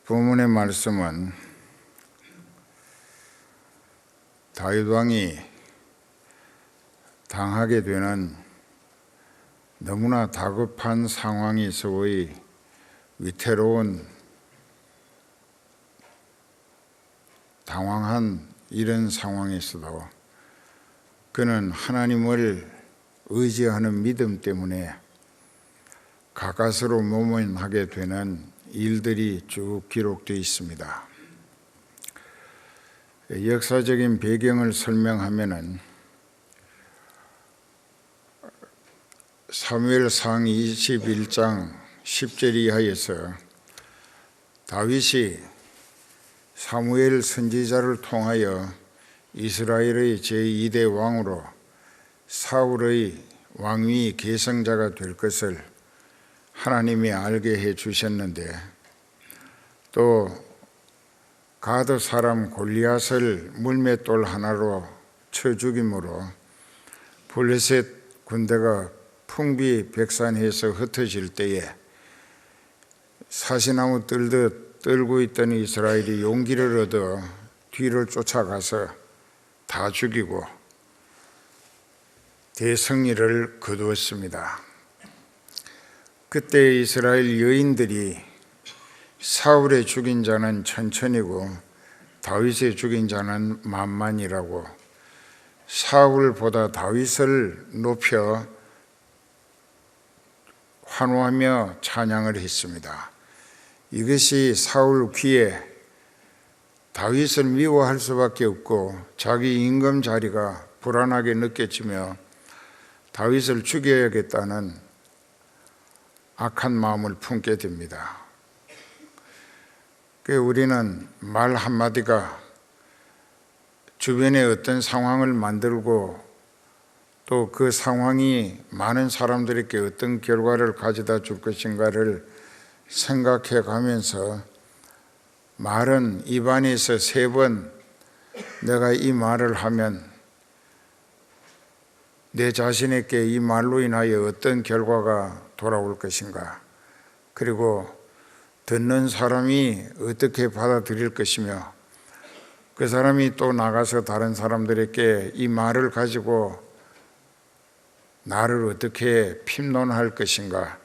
본문의 말씀은 다윗 왕이 당하게 되는 너무나 다급한 상황에서의 위태로운 당황한 이런 상황에서도 그는 하나님을 의지하는 믿음 때문에 가까스로 모면하게 되는 일들이 쭉 기록되어 있습니다. 역사적인 배경을 설명하면은 사무엘상 21장 10절 이하에서 다윗이 사무엘 선지자를 통하여 이스라엘의 제2대 왕으로 사울의 왕위 계승자가 될 것을 하나님이 알게 해 주셨는데, 또 가드 사람 골리앗을 물맷돌 하나로 쳐 죽임으로 블레셋 군대가 풍비백산해서 흩어질 때에 사시나무 떨듯 떨고 있던 이스라엘이 용기를 얻어 뒤를 쫓아가서 다 죽이고 대승리를 거두었습니다. 그때 이스라엘 여인들이 사울의 죽인 자는 천천이고 다윗의 죽인 자는 만만이라고 사울보다 다윗을 높여 환호하며 찬양을 했습니다. 이것이 사울 귀에 다윗을 미워할 수밖에 없고 자기 임금 자리가 불안하게 느껴지며 다윗을 죽여야겠다는 악한 마음을 품게 됩니다. 우리는 말 한마디가 주변에 어떤 상황을 만들고 또 그 상황이 많은 사람들에게 어떤 결과를 가져다 줄 것인가를 생각해 가면서 말은 입안에서 3번 내가 이 말을 하면 내 자신에게 이 말로 인하여 어떤 결과가 돌아올 것인가, 그리고 듣는 사람이 어떻게 받아들일 것이며 그 사람이 또 나가서 다른 사람들에게 이 말을 가지고 나를 어떻게 핍론할 것인가,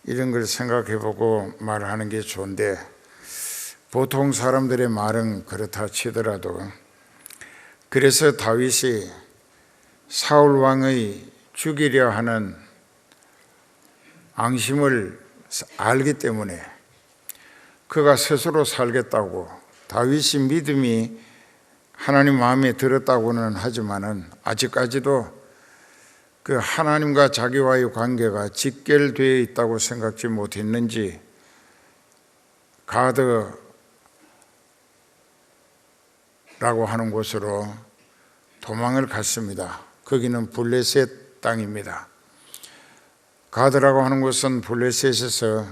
이런 걸 생각해 보고 말하는 게 좋은데, 보통 사람들의 말은 그렇다 치더라도 그래서 다윗이 사울 왕의 죽이려 하는 앙심을 알기 때문에 그가 스스로 살겠다고, 다윗이 믿음이 하나님 마음에 들었다고는 하지만은 아직까지도 그 하나님과 자기와의 관계가 직결되어 있다고 생각지 못했는지 가드라고 하는 곳으로 도망을 갔습니다. 거기는 블레셋 땅입니다. 가드라고 하는 곳은 블레셋에서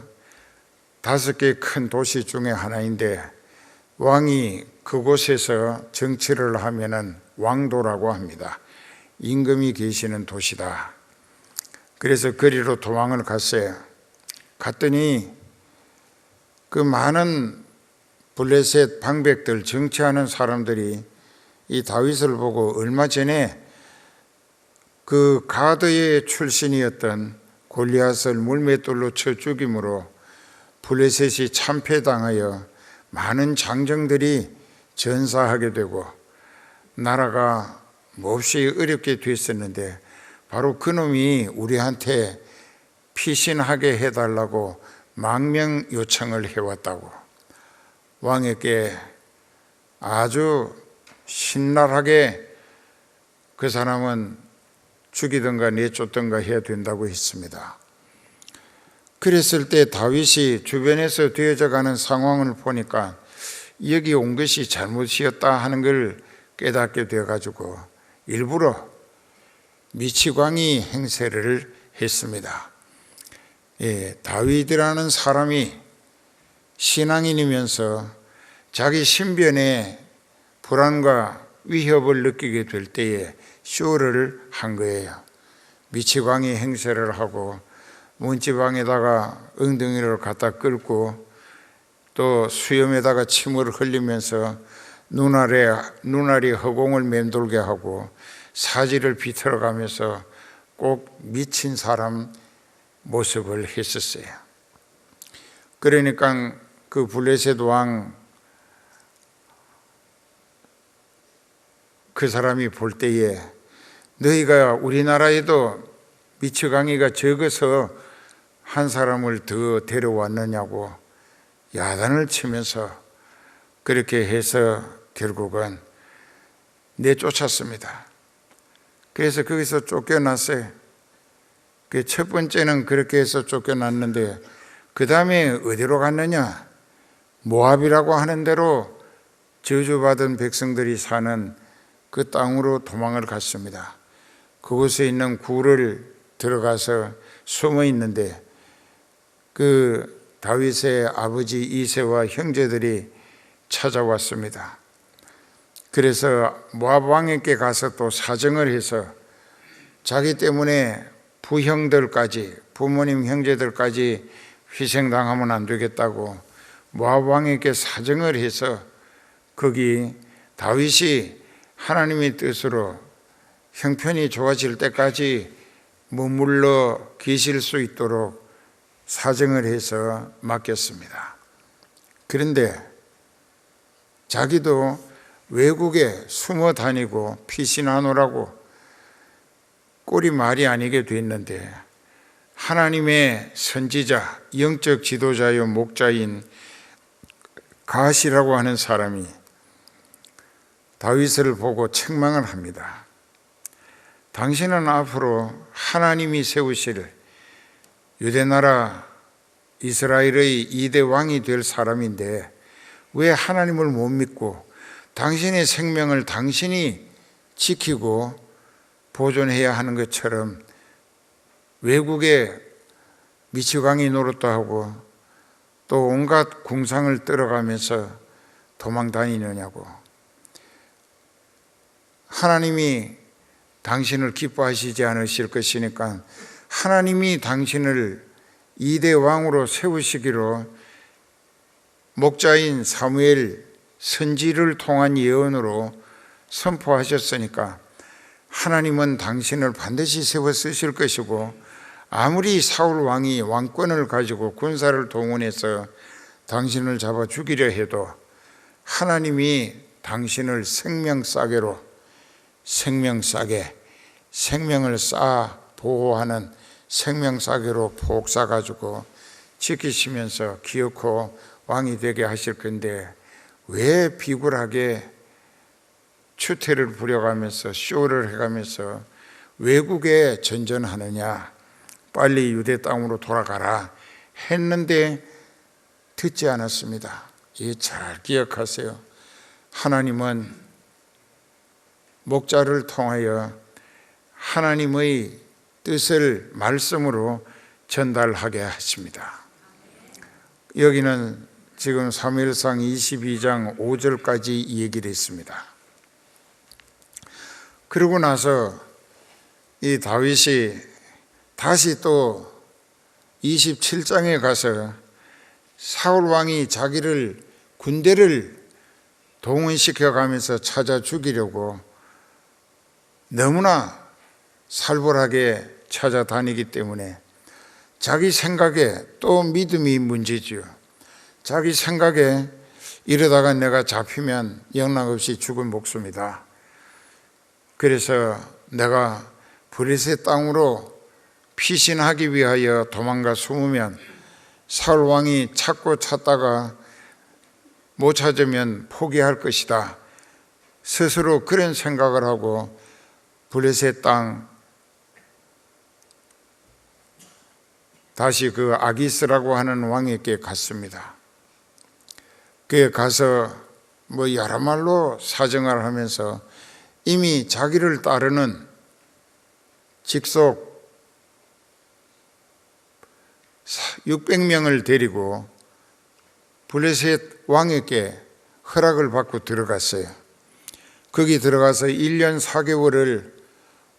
5개 큰 도시 중에 하나인데, 왕이 그곳에서 정치를 하면은 왕도라고 합니다. 임금이 계시는 도시다. 그래서 거리로 도망을 갔어요. 갔더니 그 많은 블레셋 방백들, 정치하는 사람들이 이 다윗을 보고 얼마 전에 그 가드의 출신이었던 골리앗을 물맷돌로 쳐 죽임으로 블레셋이 참패당하여 많은 장정들이 전사하게 되고 나라가 몹시 어렵게 됐었는데 바로 그놈이 우리한테 피신하게 해달라고 망명 요청을 해왔다고 왕에게 아주 신랄하게 그 사람은 죽이든가 내쫓든가 해야 된다고 했습니다. 그랬을 때 다윗이 주변에서 되어져가는 상황을 보니까 여기 온 것이 잘못이었다 하는 걸 깨닫게 되어가지고 일부러 미치광이 행세를 했습니다. 다윗이라는 사람이 신앙인이면서 자기 신변에 불안과 위협을 느끼게 될 때에 쇼를 한 거예요. 미치광이 행세를 하고 문지방에다가 엉덩이를 갖다 끌고 또 수염에다가 침을 흘리면서 눈알에 허공을 맴돌게 하고 사지를 비틀어가면서 꼭 미친 사람 모습을 했었어요. 그러니까 그 블레셋 왕 그 사람이 볼 때에 너희가 우리나라에도 미치광이가 적어서 한 사람을 더 데려왔느냐고 야단을 치면서 그렇게 해서 결국은 내쫓았습니다. 그래서 거기서 쫓겨났어요. 그 첫 번째는 그렇게 해서 쫓겨났는데 그 다음에 어디로 갔느냐? 모압이라고 하는 데로 저주받은 백성들이 사는 그 땅으로 도망을 갔습니다. 그곳에 있는 굴을 들어가서 숨어 있는데 그 다윗의 아버지 이새와 형제들이 찾아왔습니다. 그래서 모압 왕에게 가서 또 사정을 해서 자기 때문에 부형들까지, 부모님 형제들까지 희생당하면 안 되겠다고 모압 왕에게 사정을 해서 거기 다윗이 하나님의 뜻으로 형편이 좋아질 때까지 머물러 계실 수 있도록 사정을 해서 맡겼습니다. 그런데 자기도 외국에 숨어 다니고 피신하노라고 꼴이 말이 아니게 됐는데 하나님의 선지자, 영적 지도자요 목자인 갓이라고 하는 사람이 다윗을 보고 책망을 합니다. 당신은 앞으로 하나님이 세우실 유대나라 이스라엘의 2대 왕이 될 사람인데 왜 하나님을 못 믿고 당신의 생명을 당신이 지키고 보존해야 하는 것처럼 외국에 미치광이 노릇도 하고 또 온갖 궁상을 떨어가면서 도망 다니느냐고. 하나님이 당신을 기뻐하시지 않으실 것이니까 하나님이 당신을 2대 왕으로 세우시기로 목자인 사무엘 선지를 통한 예언으로 선포하셨으니까 하나님은 당신을 반드시 세워 쓰실 것이고 아무리 사울 왕이 왕권을 가지고 군사를 동원해서 당신을 잡아 죽이려 해도 하나님이 당신을 생명을 쌓아 보호하는 생명싸개로 폭 싸가지고 지키시면서 기어코 왕이 되게 하실 건데 왜 비굴하게 추태를 부려가면서 쇼를 해가면서 외국에 전전하느냐, 빨리 유대 땅으로 돌아가라 했는데 듣지 않았습니다. 이 잘 기억하세요. 하나님은 목자를 통하여 하나님의 뜻을 말씀으로 전달하게 하십니다. 여기는 지금 사무엘상 22장 5절까지 얘기를 했습니다. 그러고 나서 이 다윗이 다시 또 27장에 가서 사울 왕이 자기를 군대를 동원시켜 가면서 찾아 죽이려고 너무나 살벌하게 찾아다니기 때문에 자기 생각에 또 믿음이 문제지요. 자기 생각에 이러다가 내가 잡히면 영락없이 죽을 목숨이다. 그래서 내가 블레셋 땅으로 피신하기 위하여 도망가 숨으면 사울 왕이 찾다가 못 찾으면 포기할 것이다. 스스로 그런 생각을 하고 블레셋 땅 다시 그 아기스라고 하는 왕에게 갔습니다. 그에 가서 여러 말로 사정을 하면서 이미 자기를 따르는 직속 600명을 데리고 블레셋 왕에게 허락을 받고 들어갔어요. 거기 들어가서 1년 4개월을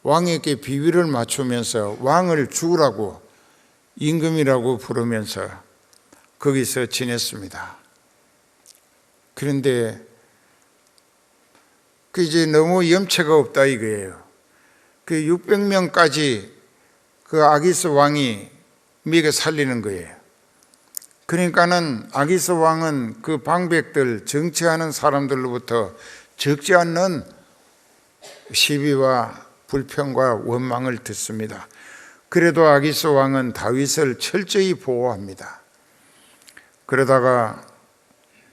왕에게 비위를 맞추면서 왕을 죽으라고 임금이라고 부르면서 거기서 지냈습니다. 그런데 그 이제 너무 염치가 없다 이거예요. 그 600명까지 그 아기스 왕이 먹여 살리는 거예요. 그러니까는 아기스 왕은 그 방백들, 정치하는 사람들로부터 적지 않는 시비와 불평과 원망을 듣습니다. 그래도 아기스 왕은 다윗을 철저히 보호합니다. 그러다가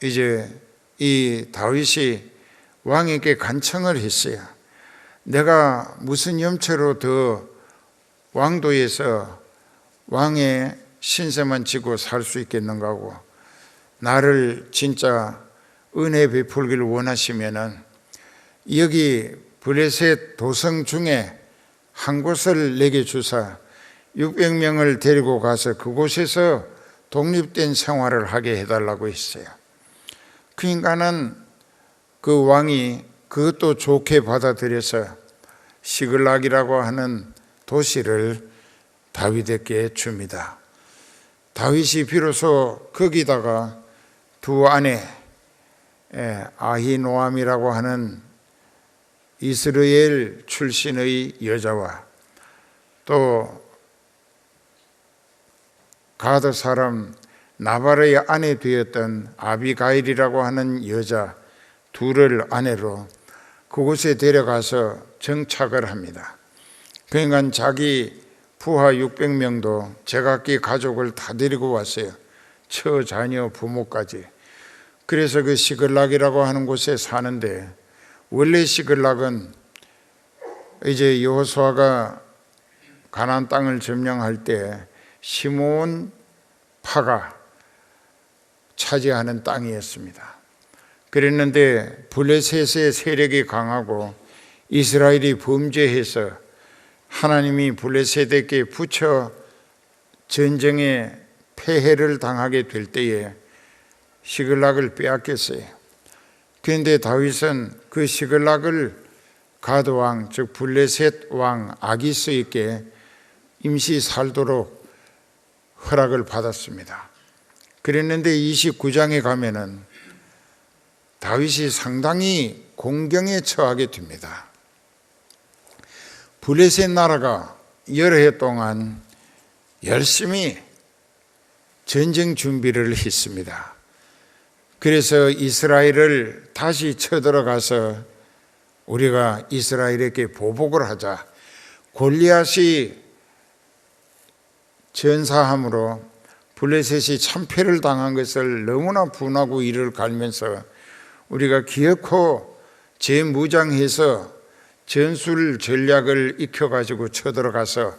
이제 이 다윗이 왕에게 간청을 했어요. 내가 무슨 염치로 더 왕도에서 왕의 신세만 지고 살 수 있겠는가 하고, 나를 진짜 은혜 베풀기를 원하시면은 여기 블레셋 도성 중에 한 곳을 내게 주사 600명을 데리고 가서 그곳에서 독립된 생활을 하게 해달라고 했어요. 그러니까는 그 왕이 그것도 좋게 받아들여서 시글락이라고 하는 도시를 다윗에게 줍니다. 다윗이 비로소 거기다가 두 아내 아히노암이라고 하는 이스라엘 출신의 여자와 또 가드 사람 나발의 아내 되었던 아비가일이라고 하는 여자 둘을 아내로 그곳에 데려가서 정착을 합니다. 그러니까 자기 부하 600명도 제각기 가족을 다 데리고 왔어요. 처, 자녀, 부모까지. 그래서 그 시글락이라고 하는 곳에 사는데, 원래 시글락은 이제 여호수아가 가나안 땅을 점령할 때 시므온 파가 차지하는 땅이었습니다. 그랬는데 블레셋의 세력이 강하고 이스라엘이 범죄해서 하나님이 블레셋에게 붙여 전쟁에 패해를 당하게 될 때에 시글락을 빼앗겼어요. 그런데 다윗은 그 시글락을 가드 왕, 즉 블레셋 왕 아기스에게 임시 살도록 허락을 받았습니다. 그랬는데 29장에 가면은 다윗이 상당히 공경에 처하게 됩니다. 블레셋 나라가 여러 해 동안 열심히 전쟁 준비를 했습니다. 그래서 이스라엘을 다시 쳐들어가서 우리가 이스라엘에게 보복을 하자. 골리앗이 전사함으로 블레셋이 참패를 당한 것을 너무나 분하고 이를 갈면서 우리가 기어코 재무장해서 전술 전략을 익혀가지고 쳐들어가서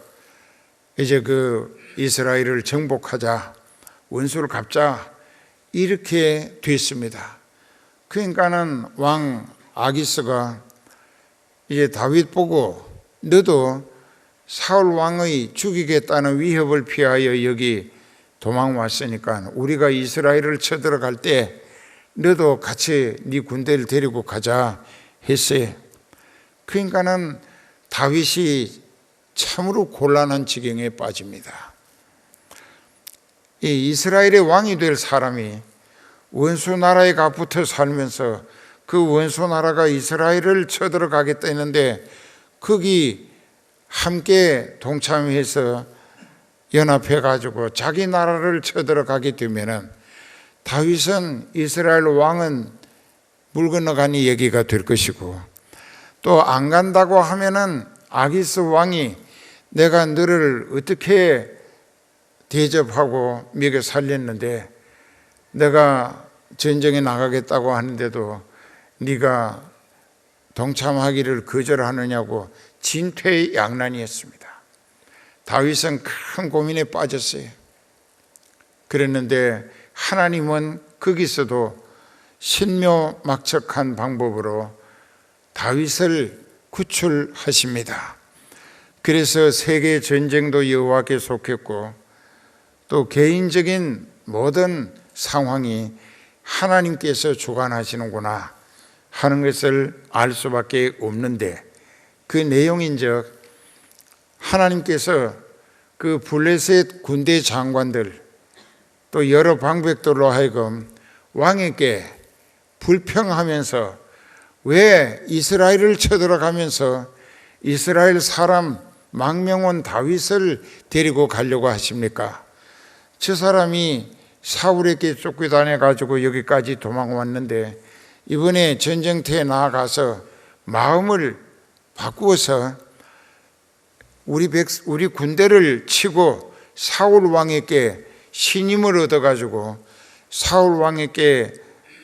이제 그 이스라엘을 정복하자, 원수를 갚자, 이렇게 됐습니다. 그러니까는 왕 아기스가 이제 다윗 보고 너도 사울 왕의 죽이겠다는 위협을 피하여 여기 도망왔으니까 우리가 이스라엘을 쳐들어갈 때 너도 같이 네 군대를 데리고 가자 했어요. 그러니까는 다윗이 참으로 곤란한 지경에 빠집니다. 이 이스라엘의 왕이 될 사람이 원수 나라에 가붙어 살면서 그 원수 나라가 이스라엘을 쳐들어가겠다 했는데 거기 함께 동참해서 연합해 가지고 자기 나라를 쳐들어가게 되면은 다윗은 이스라엘 왕은 물 건너가니 얘기가 될 것이고, 또 안 간다고 하면은 아기스 왕이 내가 너를 어떻게 대접하고 먹여 살렸는데 내가 전쟁에 나가겠다고 하는데도 네가 동참하기를 거절하느냐고 진퇴양난이었습니다. 다윗은 큰 고민에 빠졌어요. 그랬는데 하나님은 거기서도 신묘막측한 방법으로 다윗을 구출하십니다. 그래서 세계 전쟁도 여호와께 속했고 또 개인적인 모든 상황이 하나님께서 주관하시는구나 하는 것을 알 수밖에 없는데, 그 내용인즉 하나님께서 그 블레셋 군대 장관들 또 여러 방백들로 하여금 왕에게 불평하면서 왜 이스라엘을 쳐들어가면서 이스라엘 사람 망명원 다윗을 데리고 가려고 하십니까? 저 사람이 사울에게 쫓겨다녀가지고 여기까지 도망왔는데 이번에 전쟁터에 나아가서 마음을 바꾸어서 우리 군대를 치고 사울 왕에게 신임을 얻어가지고 사울 왕에게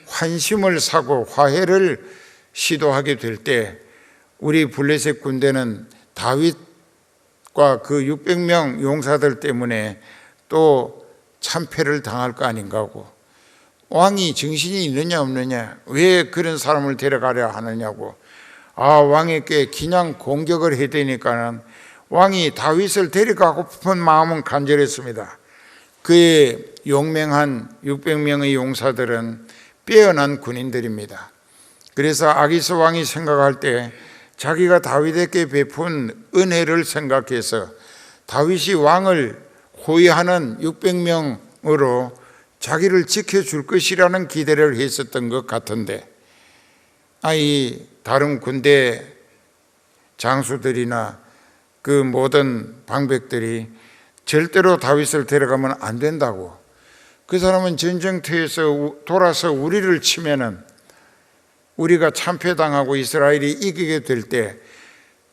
환심을 사고 화해를 시도하게 될 때 우리 블레셋 군대는 다윗과 그 600명 용사들 때문에 또 참패를 당할 거 아닌가 하고, 왕이 정신이 있느냐 없느냐, 왜 그런 사람을 데려가려 하느냐고, 왕에게 그냥 공격을 해야 되니까는 왕이 다윗을 데려가고 싶은 마음은 간절했습니다. 그의 용맹한 600명의 용사들은 빼어난 군인들입니다. 그래서 아기스 왕이 생각할 때 자기가 다윗에게 베푼 은혜를 생각해서 다윗이 왕을 호위하는 600명으로 자기를 지켜줄 것이라는 기대를 했었던 것 같은데, 이 다른 군대 장수들이나 그 모든 방백들이 절대로 다윗을 데려가면 안 된다고, 그 사람은 전쟁터에서 돌아서 우리를 치면은 우리가 참패당하고 이스라엘이 이기게 될 때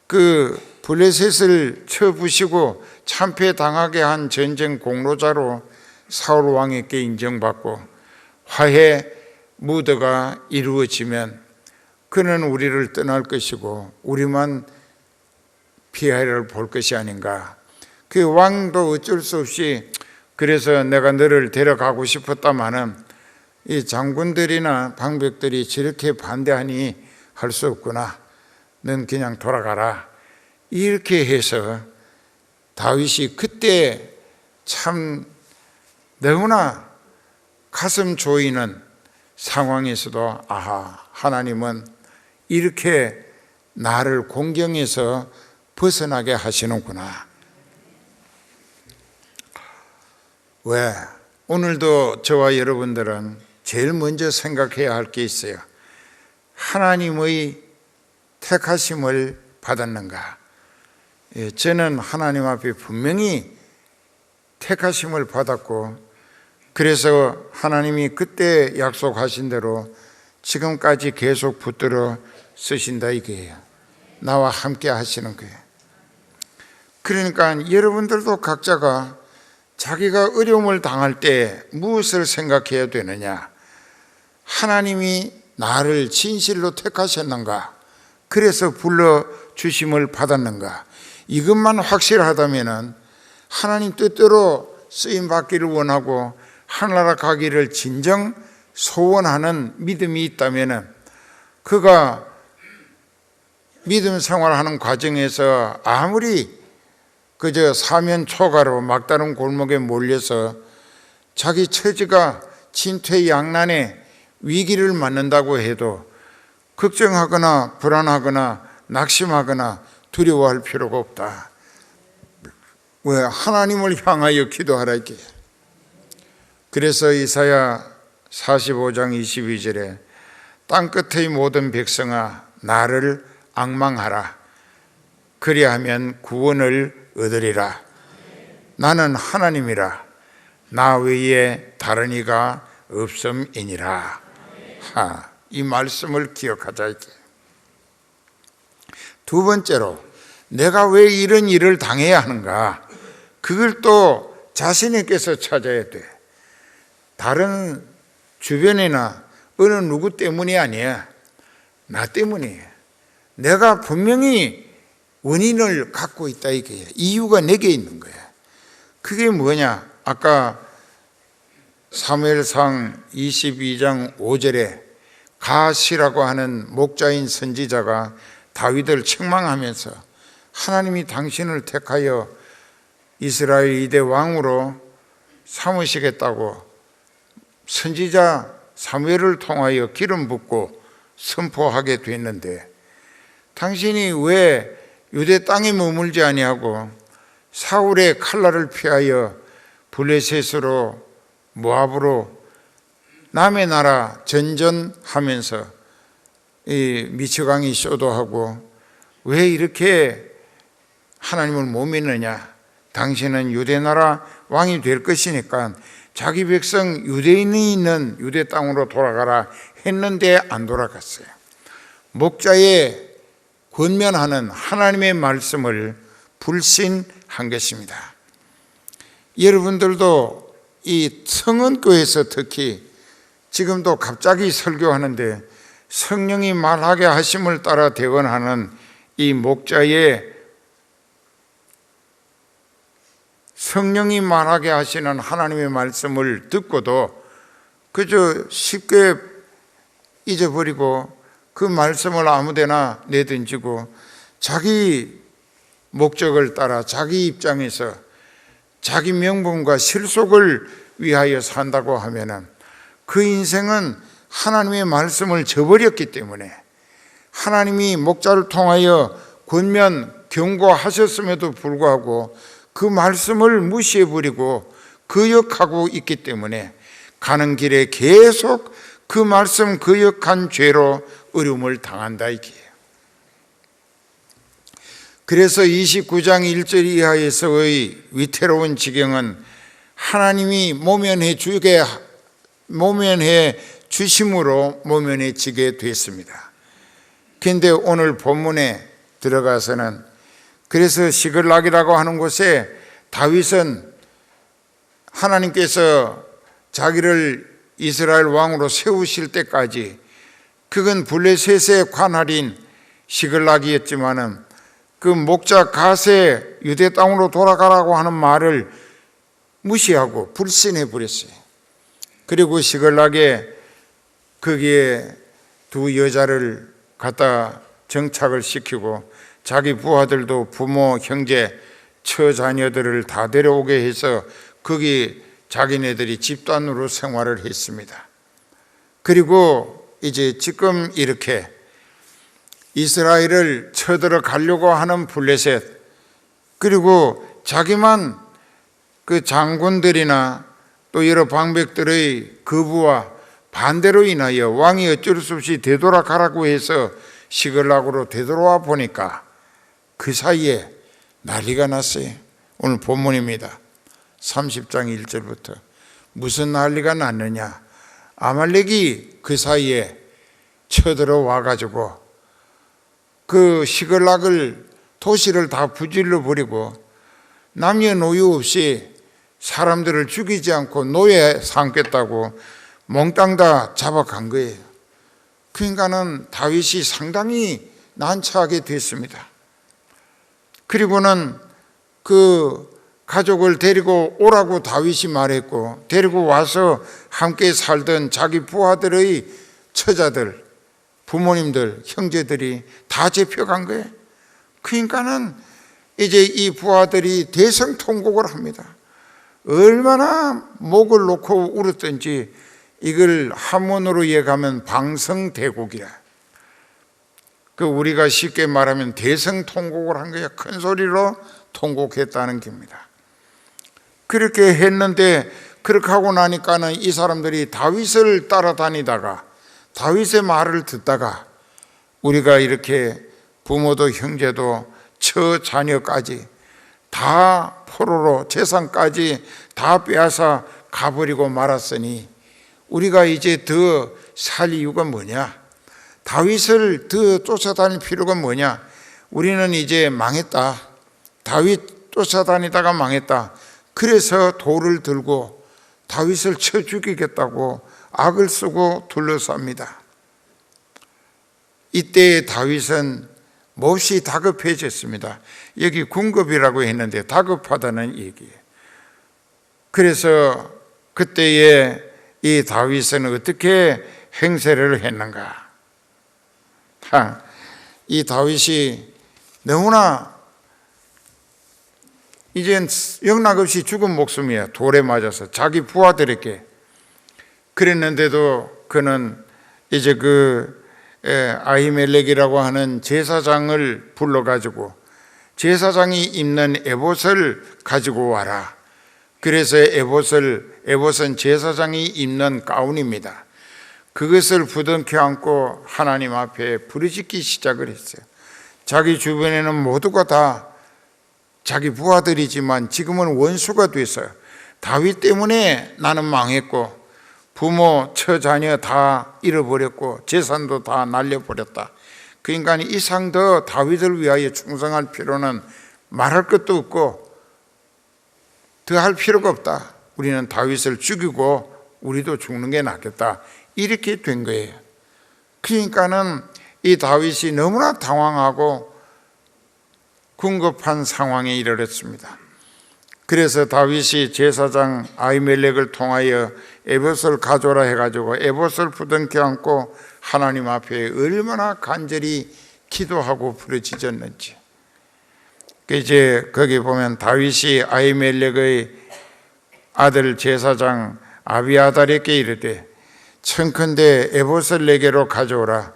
그 블레셋을 쳐부시고 참패당하게 한 전쟁 공로자로 사울 왕에게 인정받고 화해 무드가 이루어지면 그는 우리를 떠날 것이고 우리만 피해를 볼 것이 아닌가. 그 왕도 어쩔 수 없이 그래서 내가 너를 데려가고 싶었다마는 이 장군들이나 방백들이 저렇게 반대하니 할 수 없구나, 넌 그냥 돌아가라, 이렇게 해서 다윗이 그때 참 너무나 가슴 조이는 상황에서도 하나님은 이렇게 나를 공경에서 벗어나게 하시는구나. 왜? 오늘도 저와 여러분들은 제일 먼저 생각해야 할 게 있어요. 하나님의 택하심을 받았는가? 저는 하나님 앞에 분명히 택하심을 받았고, 그래서 하나님이 그때 약속하신 대로 지금까지 계속 붙들어 쓰신다 이거예요. 나와 함께 하시는 거예요. 그러니까 여러분들도 각자가 자기가 어려움을 당할 때 무엇을 생각해야 되느냐? 하나님이 나를 진실로 택하셨는가? 그래서 불러주심을 받았는가? 이것만 확실하다면 하나님 뜻대로 쓰임받기를 원하고 하나나라 가기를 진정 소원하는 믿음이 있다면 그가 믿음 생활하는 과정에서 아무리 그저 사면초가로 막다른 골목에 몰려서 자기 처지가 진퇴양난의 위기를 맞는다고 해도 걱정하거나 불안하거나 낙심하거나 두려워할 필요가 없다. 왜? 하나님을 향하여 기도하라 이게. 그래서 이사야 45장 22절에 땅끝의 모든 백성아 나를 앙망하라. 그리하면 구원을 얻으리라. 나는 하나님이라. 나 외에 다른 이가 없음이니라. 이 말씀을 기억하자 이게. 두 번째로 내가 왜 이런 일을 당해야 하는가? 그걸 또 자신에게서 찾아야 돼. 다른 주변이나 어느 누구 때문이 아니야. 나 때문이에요. 내가 분명히 원인을 갖고 있다 이게. 이유가 내게 있는 거야. 그게 뭐냐? 아까 사무엘상 22장 5절에 가시라고 하는 목자인 선지자가 다윗을 책망하면서 하나님이 당신을 택하여 이스라엘 2대 왕으로 삼으시겠다고 선지자 사무엘을 통하여 기름 붓고 선포하게 됐는데 당신이 왜 유대 땅에 머물지 아니하고 사울의 칼날을 피하여 블레셋으로 모압으로 남의 나라 전전하면서 이 미치광이 쇼도하고 왜 이렇게 하나님을 못 믿느냐? 당신은 유대 나라 왕이 될 것이니까 자기 백성 유대인이 있는 유대 땅으로 돌아가라 했는데 안 돌아갔어요. 목자의 권면하는 하나님의 말씀을 불신한 것입니다. 여러분들도 이 성은교회에서 특히 지금도 갑자기 설교하는데 성령이 말하게 하심을 따라 대언하는 이 목자의 성령이 말하게 하시는 하나님의 말씀을 듣고도 그저 쉽게 잊어버리고 그 말씀을 아무데나 내던지고 자기 목적을 따라 자기 입장에서 자기 명분과 실속을 위하여 산다고 하면은 그 인생은 하나님의 말씀을 저버렸기 때문에 하나님이 목자를 통하여 권면 경고하셨음에도 불구하고 그 말씀을 무시해버리고 거역하고 있기 때문에 가는 길에 계속 그 말씀 거역한 죄로 어려움을 당한다 이게요. 그래서 29장 1절 이하에서의 위태로운 지경은 하나님이 모면해 주심으로 모면해지게 됐습니다. 그런데 오늘 본문에 들어가서는 그래서 시글락이라고 하는 곳에 다윗은 하나님께서 자기를 이스라엘 왕으로 세우실 때까지 그건 블레셋의 관할인 시글락이었지만은 그 목자 갓의 유대 땅으로 돌아가라고 하는 말을 무시하고 불신해 버렸어요. 그리고 시글락에 거기에 두 여자를 갖다 정착을 시키고 자기 부하들도 부모, 형제, 처자녀들을 다 데려오게 해서 거기 자기네들이 집단으로 생활을 했습니다. 그리고 이제 지금 이렇게 이스라엘을 쳐들어가려고 하는 블레셋, 그리고 자기만 그 장군들이나 또 여러 방백들의 거부와 반대로 인하여 왕이 어쩔 수 없이 되돌아가라고 해서 시글락으로 되돌아와 보니까 그 사이에 난리가 났어요. 오늘 본문입니다. 30장 1절부터 무슨 난리가 났느냐? 아말렉이 그 사이에 쳐들어와 가지고 그 시글락을 도시를 다 부질러 버리고 남녀노유 없이 사람들을 죽이지 않고 노예 삼겠다고 몽땅 다 잡아간 거예요. 그러니까는 다윗이 상당히 난처하게 됐습니다. 그리고는 그 가족을 데리고 오라고 다윗이 말했고 데리고 와서 함께 살던 자기 부하들의 처자들, 부모님들, 형제들이 다 잡혀간 거예요. 그러니까는 이제 이 부하들이 대성통곡을 합니다. 얼마나 목을 놓고 울었던지 이걸 한문으로 얘기하면 방성대곡이라. 그 우리가 쉽게 말하면 대성통곡을 한 거예요. 큰 소리로 통곡했다는 겁니다. 그렇게 했는데 그렇게 하고 나니까는 이 사람들이 다윗을 따라다니다가 다윗의 말을 듣다가 우리가 이렇게 부모도 형제도 처 자녀까지 다 포로로 재산까지 다 빼앗아 가버리고 말았으니 우리가 이제 더 살 이유가 뭐냐? 다윗을 더 쫓아다닐 필요가 뭐냐? 우리는 이제 망했다. 다윗 쫓아다니다가 망했다. 그래서 돌을 들고 다윗을 쳐 죽이겠다고 악을 쓰고 둘러쌉니다. 이때 다윗은 몹시 다급해졌습니다. 여기 군급이라고 했는데 다급하다는 얘기예요. 그래서 그때에 이 다윗은 어떻게 행세를 했는가? 이 다윗이 너무나 이젠 영락없이 죽은 목숨이야. 돌에 맞아서 자기 부하들에게. 그랬는데도 그는 이제 그 아히멜렉이라고 하는 제사장을 불러가지고 제사장이 입는 에봇을 가지고 와라. 그래서 에봇은 제사장이 입는 가운입니다. 그것을 부둥켜 안고 하나님 앞에 부르짖기 시작을 했어요. 자기 주변에는 모두가 다 자기 부하들이지만 지금은 원수가 됐어요. 다윗 때문에 나는 망했고 부모, 처자녀 다 잃어버렸고 재산도 다 날려버렸다. 그 인간이 이상 더 다윗을 위하여 충성할 필요는 말할 것도 없고 더 할 필요가 없다. 우리는 다윗을 죽이고 우리도 죽는 게 낫겠다. 이렇게 된 거예요. 그러니까는 이 다윗이 너무나 당황하고 궁급한 상황에 이르렀습니다. 그래서 다윗이 제사장 아히멜렉을 통하여 에봇을 가져오라 해가지고 에봇을 부둥켜 안고 하나님 앞에 얼마나 간절히 기도하고 부르짖었는지. 이제 거기 보면 다윗이 아히멜렉의 아들 제사장 아비아달에게 이르되 청컨대 에봇을 내게로 가져오라.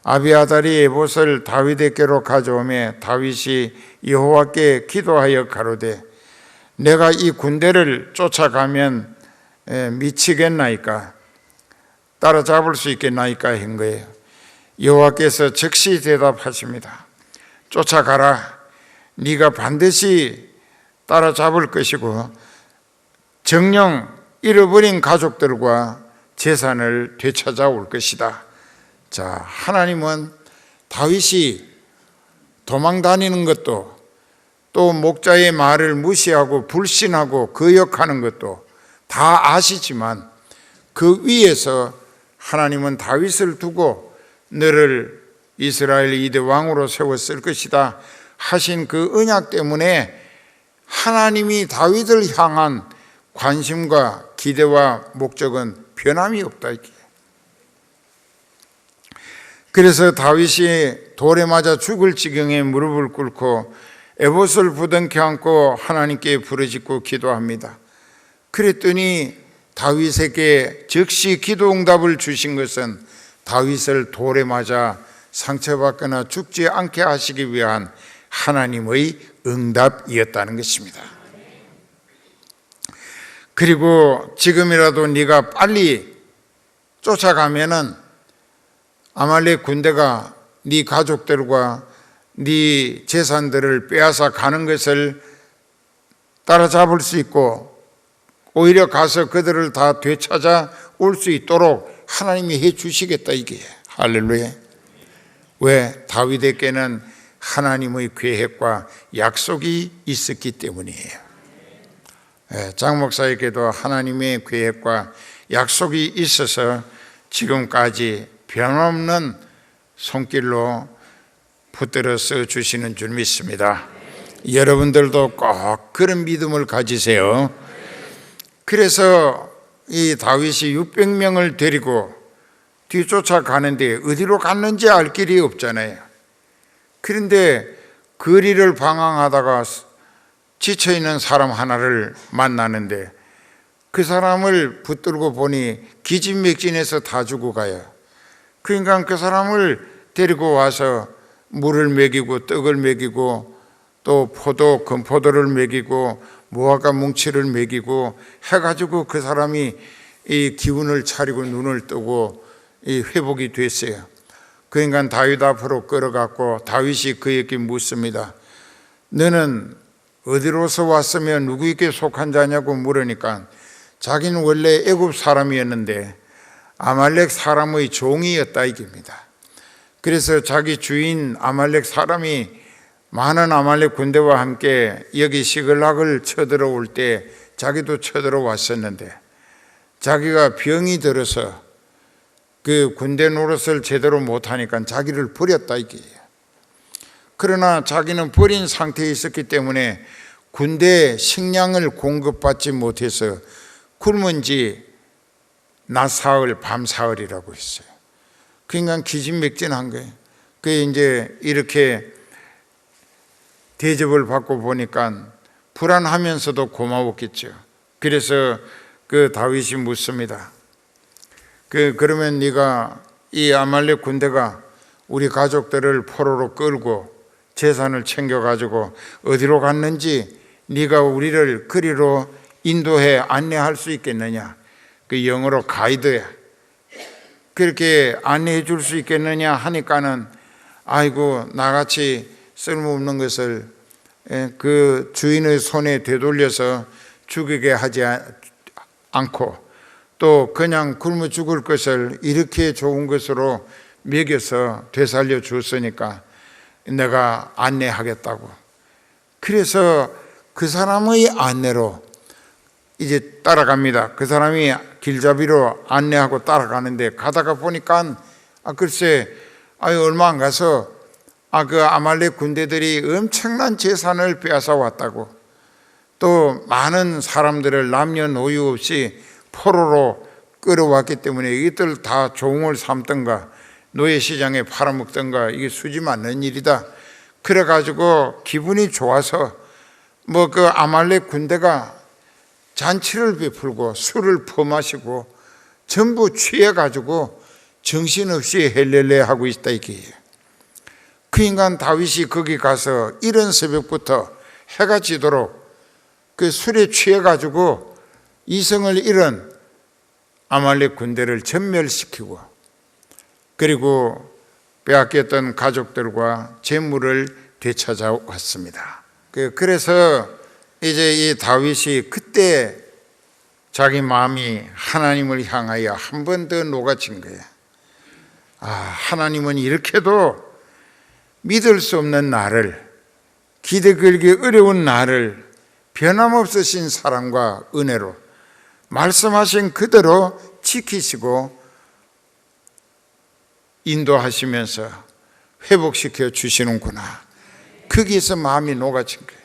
아비아달이 에봇을 다윗에게로 가져오매 다윗이 여호와께 기도하여 가로되 내가 이 군대를 쫓아가면 미치겠나이까? 따라잡을 수 있겠나이까? 한 거예요. 여호와께서 즉시 대답하십니다. 쫓아가라. 네가 반드시 따라잡을 것이고 정녕 잃어버린 가족들과 재산을 되찾아올 것이다. 자, 하나님은 다윗이 도망 다니는 것도 또 목자의 말을 무시하고 불신하고 거역하는 것도 다 아시지만 그 위에서 하나님은 다윗을 두고 너를 이스라엘 2대 왕으로 세웠을 것이다 하신 그 언약 때문에 하나님이 다윗을 향한 관심과 기대와 목적은 변함이 없다. 그래서 다윗이 돌에 맞아 죽을 지경에 무릎을 꿇고 에봇을 부둥켜 안고 하나님께 부르짖고 기도합니다. 그랬더니 다윗에게 즉시 기도 응답을 주신 것은 다윗을 돌에 맞아 상처받거나 죽지 않게 하시기 위한 하나님의 응답이었다는 것입니다. 그리고 지금이라도 네가 빨리 쫓아가면은 아말렉 군대가 네 가족들과 네 재산들을 빼앗아 가는 것을 따라잡을 수 있고 오히려 가서 그들을 다 되찾아 올 수 있도록 하나님이 해 주시겠다 이게. 할렐루야. 왜? 다윗에게는 하나님의 계획과 약속이 있었기 때문이에요. 장 목사에게도 하나님의 계획과 약속이 있어서 지금까지 변함없는 손길로 붙들어 써 주시는 줄 믿습니다. 여러분들도 꼭 그런 믿음을 가지세요. 그래서 이 다윗이 600명을 데리고 뒤쫓아가는데 어디로 갔는지 알 길이 없잖아요. 그런데 거리를 방황하다가 지쳐있는 사람 하나를 만나는데 그 사람을 붙들고 보니 기진맥진해서 다 죽어 가요. 그러니까 그 사람을 데리고 와서 물을 먹이고 떡을 먹이고 또 포도, 금포도를 먹이고 무화과 뭉치를 먹이고 해가지고 그 사람이 이 기운을 차리고 눈을 뜨고 이 회복이 됐어요. 그러니까 다윗 앞으로 끌어갔고 다윗이 그에게 묻습니다. 너는 어디로서 왔으며 누구에게 속한 자냐고 물으니까 자기는 원래 애굽 사람이었는데 아말렉 사람의 종이었다 이깁니다. 그래서 자기 주인 아말렉 사람이 많은 아말렉 군대와 함께 여기 시글락을 쳐들어올 때 자기도 쳐들어왔었는데 자기가 병이 들어서 그 군대 노릇을 제대로 못하니까 자기를 버렸다 이게요. 그러나 자기는 버린 상태에 있었기 때문에 군대에 식량을 공급받지 못해서 굶은 지 낮 사흘, 밤 사흘이라고 했어요. 그러니까 기진맥진한 거예요. 그게 이제 이렇게 대접을 받고 보니까 불안하면서도 고마웠겠죠. 그래서 그 다윗이 묻습니다. 그러면 네가 이 아말렉 군대가 우리 가족들을 포로로 끌고 재산을 챙겨가지고 어디로 갔는지 네가 우리를 그리로 인도해 안내할 수 있겠느냐? 그 영어로 가이드야. 그렇게 안내해 줄 수 있겠느냐 하니까는 아이고 나같이 쓸모없는 것을 그 주인의 손에 되돌려서 죽이게 하지 않고 또 그냥 굶어 죽을 것을 이렇게 좋은 것으로 먹여서 되살려 줬으니까 내가 안내하겠다고. 그래서 그 사람의 안내로 이제 따라갑니다. 그 사람이 길잡이로 안내하고 따라가는데 가다가 보니까 글쎄 얼마 안 가서 그 아말렉 군대들이 엄청난 재산을 빼앗아 왔다고, 또 많은 사람들을 남녀노소 없이 포로로 끌어왔기 때문에 이것들 다 종을 삼든가 노예시장에 팔아먹든가 이게 수지 맞는 일이다. 그래가지고 기분이 좋아서 그 아말렉 군대가 잔치를 베풀고 술을 퍼마시고 전부 취해가지고 정신없이 헬렐레 하고 있다 이게요. 그 인간 다윗이 거기 가서 이른 새벽부터 해가 지도록 그 술에 취해가지고 이성을 잃은 아말렉 군대를 전멸시키고, 그리고 빼앗겼던 가족들과 재물을 되찾아왔습니다. 그래서 이제 이 다윗이 그때 자기 마음이 하나님을 향하여 한 번 더 녹아진 거예요. 하나님은 이렇게도 믿을 수 없는 나를, 기대 걸기 어려운 나를 변함없으신 사랑과 은혜로 말씀하신 그대로 지키시고 인도하시면서 회복시켜 주시는구나. 거기에서 마음이 녹아진 거예요.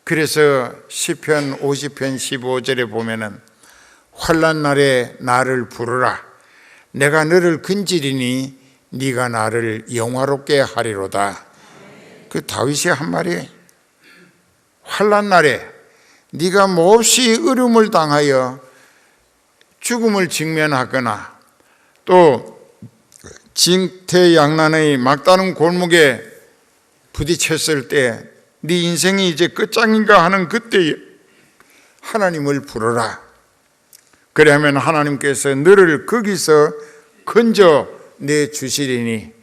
그래서 시편 50편 15절에 보면은 환난 날에 나를 부르라. 내가 너를 건지리니 네가 나를 영화롭게 하리로다. 그 다윗이 한 말이, 환난 날에 네가 몹시 어려움을 당하여 죽음을 직면하거나 또 징태양난의 막다른 골목에 부딪혔을 때 네 인생이 이제 끝장인가 하는 그때 하나님을 부르라. 그러면 하나님께서 너를 거기서 건져 내주시리니,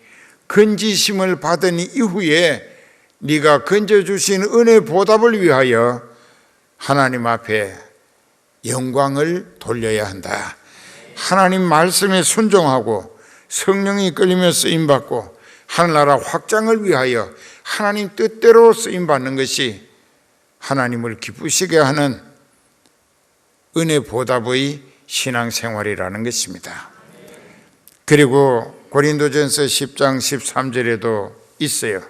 건지심을 받은 이후에 네가 건져주신 은혜 보답을 위하여 하나님 앞에 영광을 돌려야 한다. 하나님 말씀에 순종하고 성령이 끌리며 쓰임받고 하늘나라 확장을 위하여 하나님 뜻대로 쓰임받는 것이 하나님을 기쁘시게 하는 은혜 보답의 신앙생활이라는 것입니다. 그리고 고린도전서 10장 13절에도 있어요.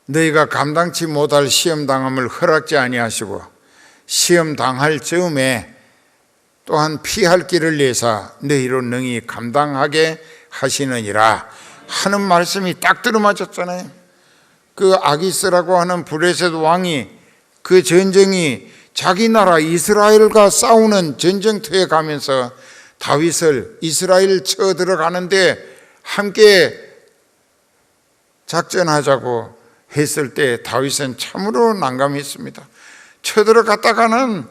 너희가 감당치 못할 시험당함을 허락지 아니하시고 시험당할 즈음에 또한 피할 길을 내사 너희로 능히 감당하게 하시느니라 하는 말씀이 딱 들어맞았잖아요. 그 아기스라고 하는 블레셋 왕이 그 전쟁이 자기 나라 이스라엘과 싸우는 전쟁터에 가면서 다윗을 이스라엘 쳐 들어가는데 함께 작전하자고 했을 때 다윗은 참으로 난감했습니다. 쳐 들어갔다가는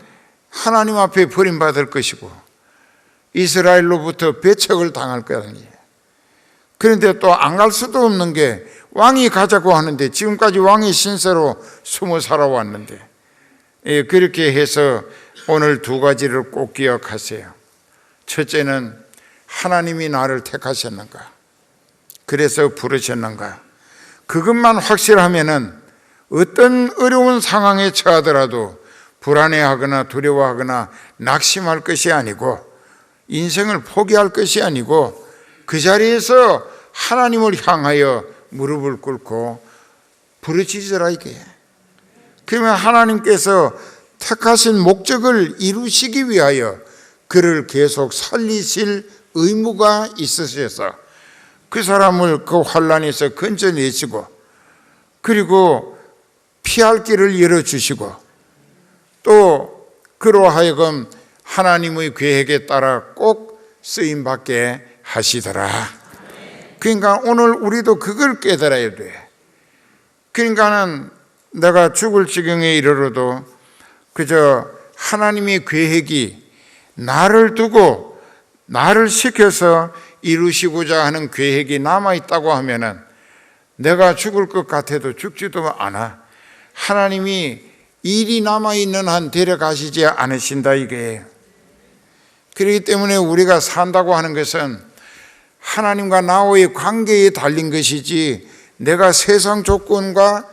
하나님 앞에 버림받을 것이고 이스라엘로부터 배척을 당할 거라니. 그런데 또 안 갈 수도 없는 게 왕이 가자고 하는데 지금까지 왕이 신세로 숨어 살아왔는데, 그렇게 해서 오늘 두 가지를 꼭 기억하세요. 첫째는 하나님이 나를 택하셨는가, 그래서 부르셨는가. 그것만 확실하면은 어떤 어려운 상황에 처하더라도 불안해하거나 두려워하거나 낙심할 것이 아니고 인생을 포기할 것이 아니고 그 자리에서 하나님을 향하여 무릎을 꿇고 부르짖으라 이게. 그러면 하나님께서 택하신 목적을 이루시기 위하여 그를 계속 살리실 의무가 있으셔서 그 사람을 그 환난에서 건져내시고 그리고 피할 길을 열어주시고 또 그로 하여금 하나님의 계획에 따라 꼭 쓰임받게 하시더라. 그러니까 오늘 우리도 그걸 깨달아야 돼. 그러니까는 내가 죽을 지경에 이르러도 그저 하나님의 계획이 나를 두고 나를 시켜서 이루시고자 하는 계획이 남아있다고 하면은 내가 죽을 것 같아도 죽지도 않아. 하나님이 일이 남아있는 한 데려가시지 않으신다 이거예요. 그렇기 때문에 우리가 산다고 하는 것은 하나님과 나와의 관계에 달린 것이지 내가 세상 조건과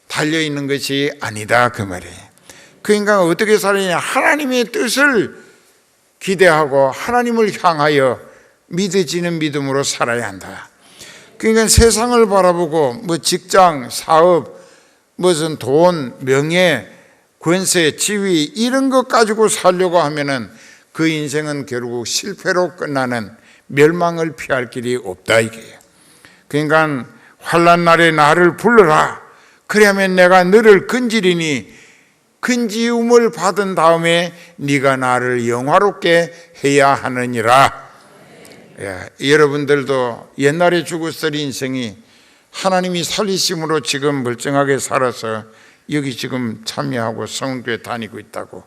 달려있는 것이 아니다 그 말이에요. 그 인간은 어떻게 살느냐? 하나님의 뜻을 기대하고 하나님을 향하여 믿어지는 믿음으로 살아야 한다. 그러니까 세상을 바라보고 뭐 직장, 사업, 무슨 돈, 명예, 권세, 지위 이런 것 가지고 살려고 하면은 그 인생은 결국 실패로 끝나는, 멸망을 피할 길이 없다 이게요. 그러니까 환난 날에 나를 불러라. 그러면 내가 너를 건지리니 건지움을 받은 다음에 네가 나를 영화롭게 해야 하느니라. 여러분들도 옛날에 죽었을 인생이 하나님이 살리심으로 지금 멀쩡하게 살아서 여기 지금 참여하고 성교회 다니고 있다고.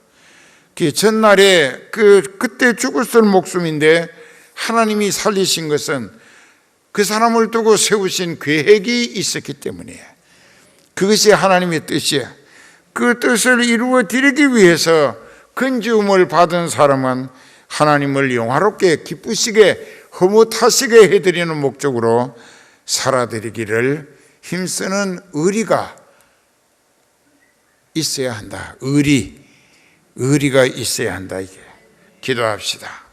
그 전날에 그때 죽었을 목숨인데 하나님이 살리신 것은 그 사람을 두고 세우신 계획이 있었기 때문이에요. 그것이 하나님의 뜻이에요. 그 뜻을 이루어 드리기 위해서 건지움을 받은 사람은 하나님을 영화롭게 기쁘시게 흐뭇하시게 해드리는 목적으로 살아드리기를 힘쓰는 의리가 있어야 한다. 의리가 있어야 한다. 이게 기도합시다.